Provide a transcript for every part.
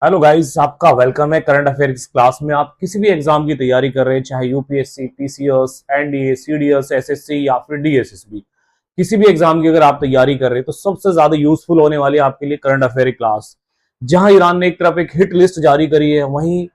Hello guys, आपका welcome है current affairs class में। आप किसी भी एग्जाम की तैयारी कर रहे हैं, चाहे UPSC, PCS, NDA, CDS, SSC या फिर डीएसएसबी, किसी भी एग्जाम की अगर आप तैयारी कर रहे हैं तो सबसे ज्यादा यूजफुल होने वाली है आपके लिए करंट अफेयर क्लास। जहां ईरान ने एक तरफ एक हिट लिस्ट जारी करी है, वहीं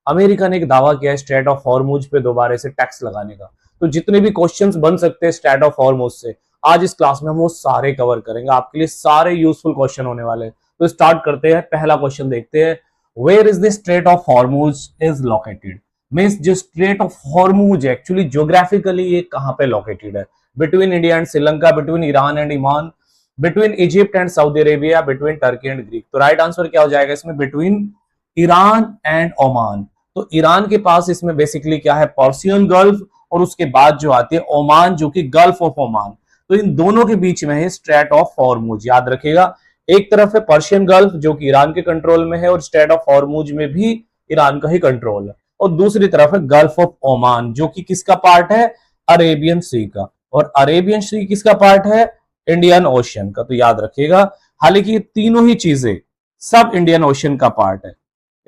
अमेरिका ने एक दावा किया है स्ट्रेट ऑफ हॉर्मुज पे दोबारा से टैक्स लगाने का। तो जितने भी क्वेश्चंस बन सकते हैं स्ट्रेट ऑफ हॉर्मुज से, आज इस क्लास में हम वो सारे कवर करेंगे। आपके लिए सारे यूजफुल क्वेश्चन होने वाले हैं। तो स्टार्ट करते हैं। पहला क्वेश्चन देखते हैं, where is the strait of Hormuz is located. Means जो strait of Hormuz actually geographically ये कहां पे लोकेटेड है? Between India and Sri Lanka, between Iran and Oman, between Egypt and Saudi Arabia, between Turkey and Greek. तो right answer क्या हो जाएगा इसमें? Between Iran and Oman. तो ईरान के पास इसमें बेसिकली क्या है? पर्सियन गल्फ, और उसके बाद जो आती है ओमान, जो कि गल्फ ऑफ ओमान। तो इन दोनों के बीच में है स्ट्रेट ऑफ हॉर्मुज। याद रखिएगा, एक तरफ है पर्शियन गल्फ जो कि ईरान के कंट्रोल में है और स्ट्रेट ऑफ हॉर्मुज में भी ईरान का ही कंट्रोल है, और दूसरी तरफ है गल्फ ऑफ ओमान जो कि किसका पार्ट है? अरेबियन सी का। और अरेबियन सी किसका पार्ट है? इंडियन ओशियन का। तो याद रखिएगा, हालांकि ये तीनों ही चीजें सब इंडियन ओशियन का पार्ट है।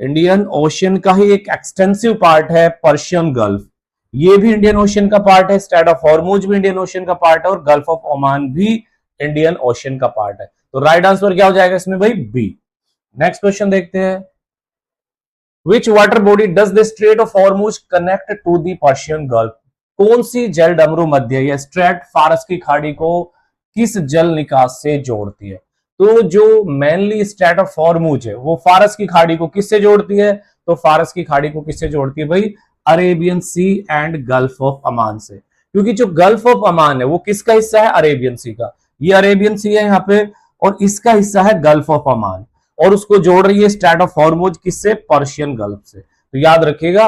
इंडियन ओशियन का ही एक एक्सटेंसिव पार्ट है पर्शियन गल्फ, ये भी इंडियन ओशियन का पार्ट है। स्ट्रेट ऑफ हॉर्मुज भी इंडियन ओशियन का पार्ट है और गल्फ ऑफ ओमान भी इंडियन ओशियन का पार्ट है। तो राइट आंसर क्या हो जाएगा इसमें भाई? बी। नेक्स्ट क्वेश्चन देखते हैं, which water body does the strait of Hormuz connect to the Persian Gulf. कौन सी जल डमरू मध्य या स्ट्रेट फारस की खाड़ी को किस जल निकास से जोड़ती है? तो जो मेनली स्ट्रेट ऑफ हॉर्मुज है वो फारस की खाड़ी को किससे जोड़ती है? तो फारस की खाड़ी को किससे जोड़ती है भाई? Arabian sea and gulf of Oman से। क्योंकि जो गल्फ ऑफ अमान है वो किसका हिस्सा है? अरेबियन सी का। ये अरेबियन सी है यहाँ पे, और इसका हिस्सा है गल्फ ऑफ अमान, और उसको जोड़ रही है स्ट्रेट ऑफ हॉर्मुज किससे? पर्शियन गल्फ से। तो याद रखिएगा,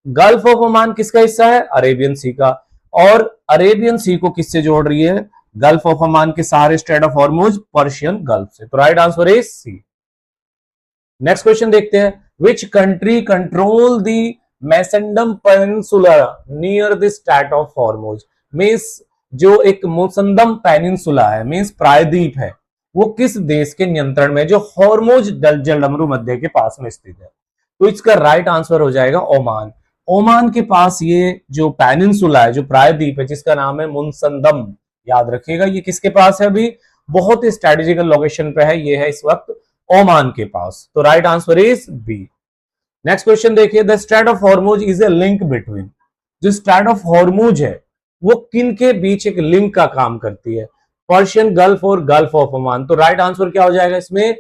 गल्फ ऑफ ओमान किसका हिस्सा है? अरेबियन सी का। और अरेबियन सी को किससे जोड़ रही है? गल्फ ऑफ ओमान के सहारे strait of Hormuz Persian gulf से। तो right answer is C. Next question देखते हैं, which country control the Musandam peninsula near the strait of Hormuz. Means जो एक मोसंदम पेनिनसुला है, मींस प्रायद्वीप है, वो किस देश के नियंत्रण में, जो हॉर्मुज जलडमरू मध्य के पास में स्थित है? तो इसका राइट आंसर हो जाएगा ओमान। ओमान के पास ये जो पेनिनसुला है, जो प्रायद्वीप है, जिसका नाम है मुनसंदम। याद रखिएगा, ये किसके पास है? अभी बहुत ही स्ट्रेटेजिकल लोकेशन पे है, ये है इस वक्त ओमान के पास। तो right answer is B. Next question देखिए, the strait of Hormuz is a link between. जो स्ट्रेट ऑफ हॉर्मुज है वो किन के बीच एक लिंक का काम करती है? पर्शियन गल्फ और गल्फ ऑफ ओमान। तो राइट आंसर क्या हो जाएगा इसमें?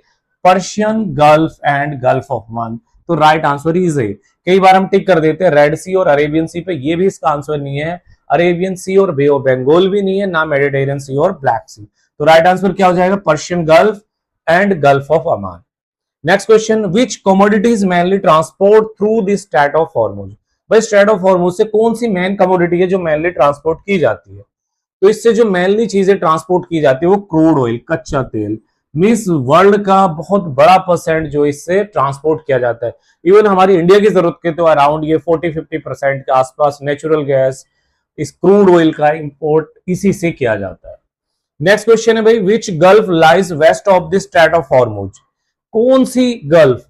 Persian gulf and gulf of Oman. तो राइट आंसर इज ए। कई बार हम टिक कर देते हैं रेड सी और अरेबियन सी पे, ये भी इसका आंसर नहीं है। अरेबियन सी और बे ऑफ बंगाल भी नहीं है, ना मेडिटेरियन सी और ब्लैक सी। तो राइट आंसर क्या हो जाएगा? Persian gulf and gulf of Oman. Next question, which commodities mainly transport through the strait of Hormuz. भाई स्ट्रेट ऑफ हॉर्मुज से कौन सी मेन कमोडिटी है जो मेनली ट्रांसपोर्ट की जाती है? तो इससे जो मेनली चीजें ट्रांसपोर्ट की जाती है वो क्रूड ऑयल, कच्चा तेल। मींस वर्ल्ड का बहुत बड़ा परसेंट जो इससे ट्रांसपोर्ट किया जाता है। इवन हमारी इंडिया की जरूरत के तो अराउंड ये 40-50% के आसपास नेचुरल गैस, इस क्रूड ऑयल का इंपोर्ट इसी से किया जाता है। नेक्स्ट क्वेश्चन है भाई, which gulf lies west of the strait of Hormuz. कौन सी गल्फ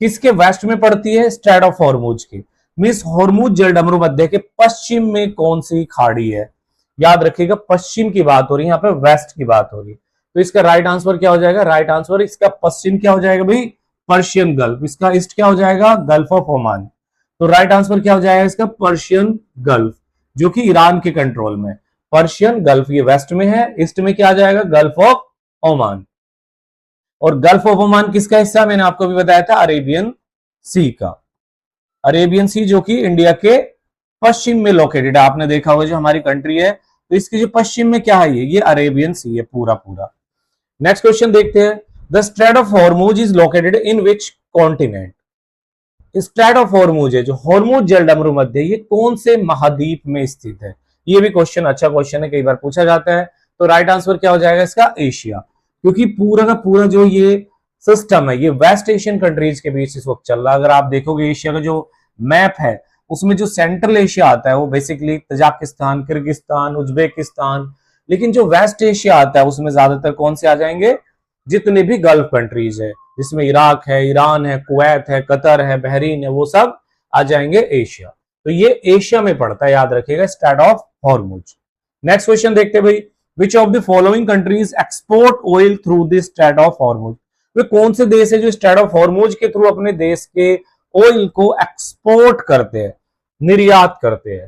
किसके वेस्ट में पड़ती है? स्ट्रेट ऑफ हॉर्मुज की। मींस हॉर्मुज जलडमरू मध्य के पश्चिम में कौन सी खाड़ी है? याद रखिएगा, पश्चिम की बात हो रही है, यहाँ पे वेस्ट की बात हो रही है। तो इसका राइट आंसर क्या हो जाएगा? राइट आंसर इसका पश्चिम क्या हो जाएगा भाई? Persian gulf. इसका ईस्ट क्या हो जाएगा? Gulf of Oman. तो राइट आंसर क्या हो जाएगा इसका? पर्शियन गल्फ, जो कि ईरान के कंट्रोल में। पर्शियन गल्फ ये वेस्ट में है, ईस्ट में क्या आ जाएगा? Gulf of Oman. और गल्फ ऑफ ओमान किसका हिस्सा? मैंने आपको भी बताया था, अरेबियन सी का। अरेबियन सी जो कि इंडिया के पश्चिम में लोकेटेड है। आपने देखा होगा जो हमारी कंट्री है, तो इसके जो पश्चिम में क्या है, ये अरेबियन सी है पूरा पूरा। नेक्स्ट क्वेश्चन देखते हैं, the strait of Hormuz is located in which continent. Straight of Hormuz है जो हॉर्मुज जलडमरू मध्य, ये कौन से महाद्वीप में स्थित है? ये भी क्वेश्चन अच्छा क्वेश्चन है, कई बार पूछा जाता है। तो राइट आंसर क्या हो जाएगा इसका? एशिया। क्योंकि पूरा का पूरा जो ये सिस्टम है ये वेस्ट एशियन कंट्रीज के बीच इस वक्त चल रहा है। अगर आप देखोगे एशिया का जो मैप है उसमें जो सेंट्रल एशिया आता है वो बेसिकली तजाकिस्तान, किर्गिस्तान, उज्बेकिस्तान। लेकिन जो वेस्ट एशिया आता है उसमें ज्यादातर कौन से आ जाएंगे? जितने भी गल्फ कंट्रीज है, जिसमें इराक है, ईरान है, कुवैत है, कतर है, बहरीन है, वो सब आ जाएंगे एशिया। तो ये एशिया में पड़ता है, याद रखिएगा, strait of Hormuz. Next question देखते हैं भाई, which of the following countries export oil through this strait of Hormuz. वे कौन से देश है जो स्ट्रैट ऑफ हॉर्मुज के थ्रू अपने देश के ऑयल को एक्सपोर्ट करते हैं, निर्यात करते हैं?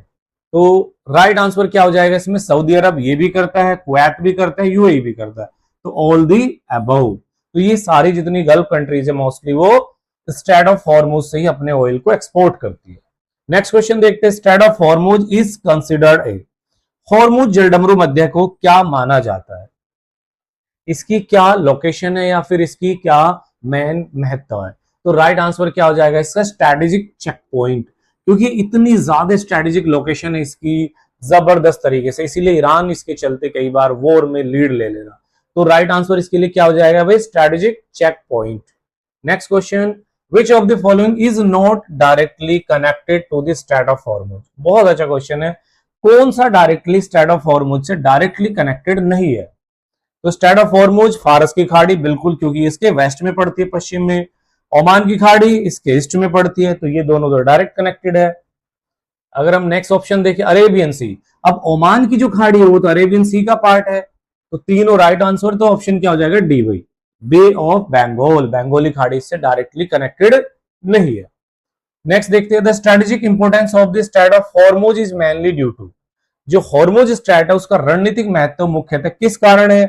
तो राइट आंसर क्या हो जाएगा इसमें? सऊदी अरब ये भी करता है, कुवैत भी करता है, यूएई भी करता है। तो ऑल दी अबव। तो ये सारी जितनी गल्फ कंट्रीज है मोस्टली वो स्ट्रैट ऑफ हॉर्मुज से ही अपने ऑयल को एक्सपोर्ट करती है। नेक्स्ट क्वेश्चन देखते हैं, strait of Hormuz is considered a. Hormuz जलडमरू मध्य को क्या माना जाता है? इसकी क्या लोकेशन है या फिर इसकी क्या मेन महत्व है? तो राइट आंसर क्या हो जाएगा इसका? स्ट्रेटेजिक चेक पॉइंट, क्योंकि इतनी ज्यादा स्ट्रेटेजिक लोकेशन है इसकी जबरदस्त तरीके से, इसीलिए ईरान इसके चलते कई बार वॉर में लीड ले लेना। तो राइट आंसर इसके लिए क्या हो जाएगा भाई? Strategic check point. Next question, which of the following is not directly connected to the strait of Hormuz. बहुत अच्छा क्वेश्चन है, कौन सा डायरेक्टली स्ट्रैट ऑफ हॉर्मुज से डायरेक्टली कनेक्टेड नहीं है? तो स्ट्रैट ऑफ हॉर्मुज, फारस की खाड़ी, बिल्कुल, क्योंकि इसके वेस्ट में पड़ती है, पश्चिम में। ओमान की खाड़ी इसके ईस्ट में पड़ती है, तो ये दोनों तो डायरेक्ट कनेक्टेड है। अगर हम नेक्स्ट ऑप्शन देखें, अरेबियन सी, अब ओमान की जो खाड़ी है वो तो अरेबियन सी का पार्ट है, तो तीनों राइट आंसर। तो ऑप्शन क्या हो जाएगा? डी भाई, बे ऑफ बंगाल, बंगाली खाड़ी से डायरेक्टली कनेक्टेड नहीं है। नेक्स्ट देखते हैं, the strategic importance of the strait of Hormuz is mainly due to. जो हॉर्मुज स्ट्रैट है उसका रणनीतिक महत्व मुख्यतः किस कारण है?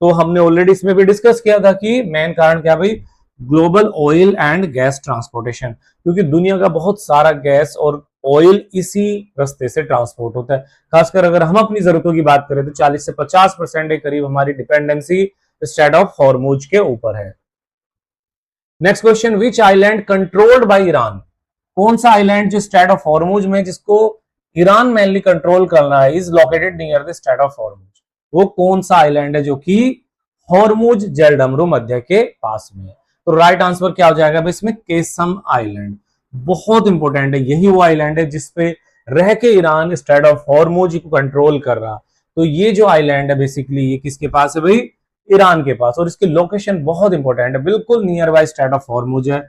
तो हमने ऑलरेडी इसमें भी डिस्कस किया था कि मेन कारण क्या भाई? Global oil and gas transportation, क्योंकि दुनिया का बहुत सारा गैस और ऑयल इसी रास्ते से ट्रांसपोर्ट होता है। खासकर अगर हम अपनी जरूरतों की बात करें तो 40 से 50% के करीब हमारी डिपेंडेंसी स्ट्रैट ऑफ हॉर्मुज के ऊपर है। Next question, which island controlled by Iran. कौन सा आइलैंड जो स्ट्रैट ऑफ हॉर्मुज में जिसको ईरान मेनली कंट्रोल करना है, is located near the strait of Hormuz. वो कौन सा आइलैंड है जो कि हॉर्मुज जलडमरू मध्य के पास में है? तो राइट आंसर क्या हो जाएगा इसमें? केसम आइलैंड। बहुत इंपॉर्टेंट है, यही वो आइलैंड है जिसपे रह के ईरान स्ट्रैट ऑफ हॉर्मुज को कंट्रोल कर रहा। तो ये जो आइलैंड है बेसिकली ये किसके पास है भाई? ईरान के पास, और इसकी लोकेशन बहुत इंपॉर्टेंट है, बिल्कुल nearby strait of Hormuz है।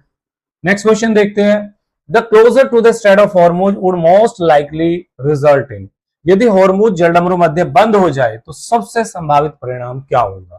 नेक्स्ट क्वेश्चन देखते हैं, the closure to the strait of Hormuz would most likely result in. यदि हॉर्मुज जलडमरू मध्य बंद हो जाए तो सबसे संभावित परिणाम क्या होगा?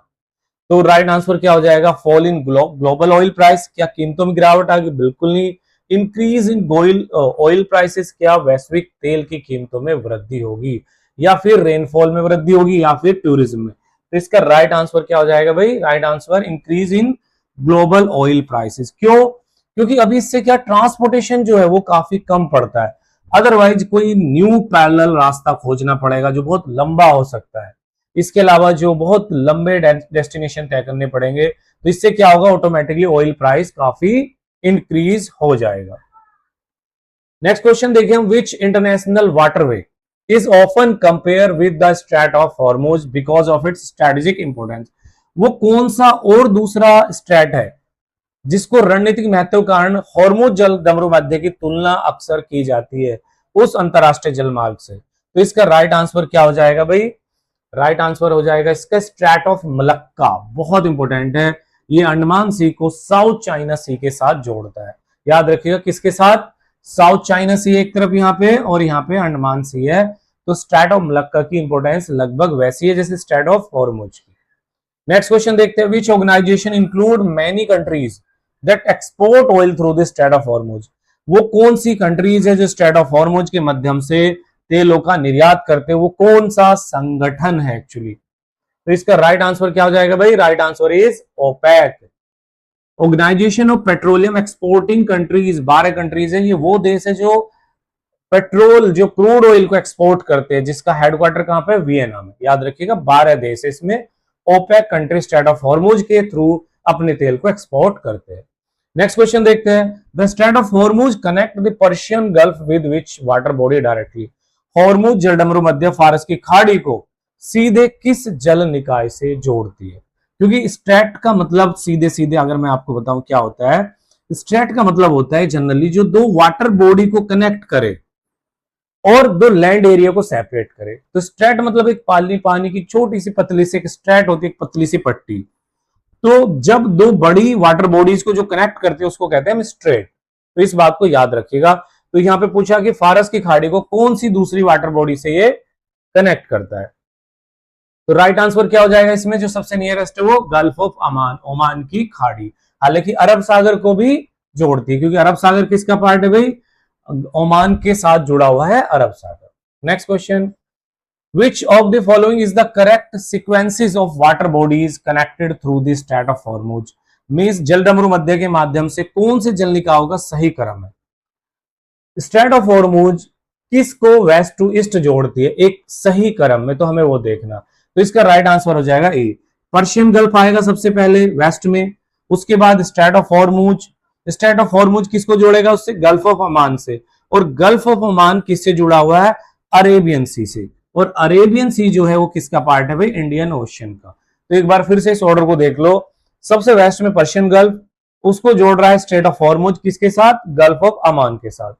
तो राइट आंसर क्या हो जाएगा? Fall in global oil price. क्या कीमतों में गिरावट आ गई? बिल्कुल नहीं। इंक्रीज इन ऑयल प्राइसेस, क्या वैश्विक तेल की कीमतों में वृद्धि होगी, या फिर रेनफॉल में वृद्धि होगी, या फिर टूरिज्म में? तो इसका राइट आंसर क्या हो जाएगा भाई? Right answer increase in global oil prices. क्यों? क्योंकि अभी इससे क्या ट्रांसपोर्टेशन जो है वो काफी कम पड़ता है, अदरवाइज कोई न्यू पैरेलल रास्ता खोजना पड़ेगा जो बहुत लंबा हो सकता है। इसके अलावा जो बहुत लंबे डेस्टिनेशन तय करने पड़ेंगे, तो इससे क्या होगा? ऑटोमेटिकली ऑयल प्राइस काफी इंक्रीज हो जाएगा। नेक्स्ट क्वेश्चन देखिए हम, विच international waterway is often compare with the strait of Hormuz because of its strategic importance. वो कौन सा और दूसरा स्ट्रैट है जिसको रणनीतिक महत्व के कारण हॉर्मुज जलडमरू मध्य की तुलना अक्सर की जाती है उस अंतरराष्ट्रीय जलमार्ग से? तो इसका राइट आंसर क्या हो जाएगा भाई? राइट आंसर हो जाएगा इसका स्ट्रैट ऑफ मलक्का। बहुत इंपॉर्टेंट है, ये अंडमान सी को साउथ चाइना सी के साथ जोड़ता है। याद रखिएगा, किसके साथ? साउथ चाइना सी एक तरफ यहाँ पे और यहाँ पे अंडमान सी है। तो स्ट्रैट ऑफ मलक्का की इंपोर्टेंस लगभग वैसी है जैसे स्ट्रैट ऑफ हॉर्मुज की। नेक्स्ट क्वेश्चन देखते हैं, which organization include many countries that export oil through the strait of Hormuz. वो कौन सी कंट्रीज है जो स्ट्रैट ऑफ हॉर्मुज के माध्यम से तेलों का निर्यात करते हैं? वो कौन सा संगठन है एक्चुअली? तो इसका राइट आंसर क्या हो जाएगा भाई? Right answer is OPEC, organization of petroleum exporting countries. 12 countries है, ये वो देश है जो पेट्रोल, जो क्रूड ऑयल को एक्सपोर्ट करते हैं, जिसका हेडक्वार्टर कहां पे? वियना में। याद रखिएगा 12 देश है इसमें, OPEC country strait of Hormuz के थ्रू अपने तेल को एक्सपोर्ट करते हैं। नेक्स्ट क्वेश्चन देखते हैं, the strait of Hormuz connect the Persian gulf with which water body directly. Hormuz जलडमरू मध्य फारस की खाड़ी को सीधे किस जल निकाय से जोड़ती है? क्योंकि स्ट्रैट का मतलब सीधे सीधे अगर मैं आपको बताऊं क्या होता है, स्ट्रैट का मतलब होता है जनरली जो दो वाटर बॉडी को कनेक्ट करे और दो लैंड एरिया को सेपरेट करे। तो स्ट्रैट मतलब एक पानी की छोटी सी पतली सी एक स्ट्रैट होती है, एक पतली सी पट्टी। तो जब दो बड़ी वाटर बॉडीज को जो कनेक्ट करते हैं उसको कहते हैं हम स्ट्रेट। तो इस बात को याद रखिएगा। तो यहां पे पूछा कि फारस की खाड़ी को कौन सी दूसरी वाटर बॉडी से ये कनेक्ट करता है। तो राइट आंसर क्या हो जाएगा इसमें, जो सबसे नियरेस्ट है वो गल्फ ऑफ ओमान, ओमान की खाड़ी। हालांकि अरब सागर को भी जोड़ती है, क्योंकि अरब सागर किसका पार्ट है भाई, ओमान के साथ जुड़ा हुआ है अरब सागर। Next question, which of the following is the correct sequences of water bodies connected through the strait of Hormuz. मींस जलडमरू मध्य के माध्यम से कौन से जल निकायों का सही क्रम है। स्ट्रेट ऑफ हॉर्मुज किसको वेस्ट टू ईस्ट जोड़ती है एक सही क्रम में, तो हमें वो देखना। तो इसका राइट आंसर हो जाएगा ए, पर्शियन गल्फ आएगा सबसे पहले वेस्ट में, उसके बाद straight of Hormuz. Straight of Hormuz किसको जोड़ेगा उससे, गल्फ ऑफ ओमान से, और गल्फ ऑफ ओमान किससे जुड़ा हुआ है, अरेबियन सी से, और अरेबियन सी जो है वो किसका पार्ट है भाई, इंडियन ओशियन का। तो एक बार फिर से इस ऑर्डर को देख लो, सबसे वेस्ट में पर्शियन गल्फ, उसको जोड़ रहा है स्ट्रेट ऑफ हॉर्मुज किसके साथ, गल्फ ऑफ ओमान के साथ।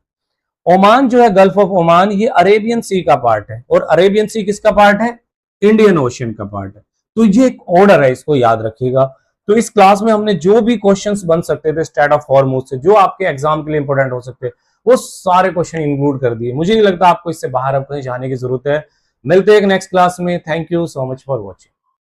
ओमान जो है गल्फ ऑफ ओमान ये अरेबियन सी का पार्ट है, और अरेबियन सी किसका पार्ट है, इंडियन ओशियन का पार्ट है। तो ये एक ऑर्डर है, इसको याद रखिएगा। तो इस क्लास में हमने जो भी क्वेश्चंस बन सकते थे स्ट्रेट ऑफ हॉर्मुज से, जो आपके एग्जाम के लिए इंपॉर्टेंट हो सकते, वो सारे क्वेश्चन इंक्लूड कर दिए। मुझे नहीं लगता आपको इससे बाहर अब कहीं जाने की जरूरत है। मिलते हैं एक नेक्स्ट क्लास में। Thank you so much for watching.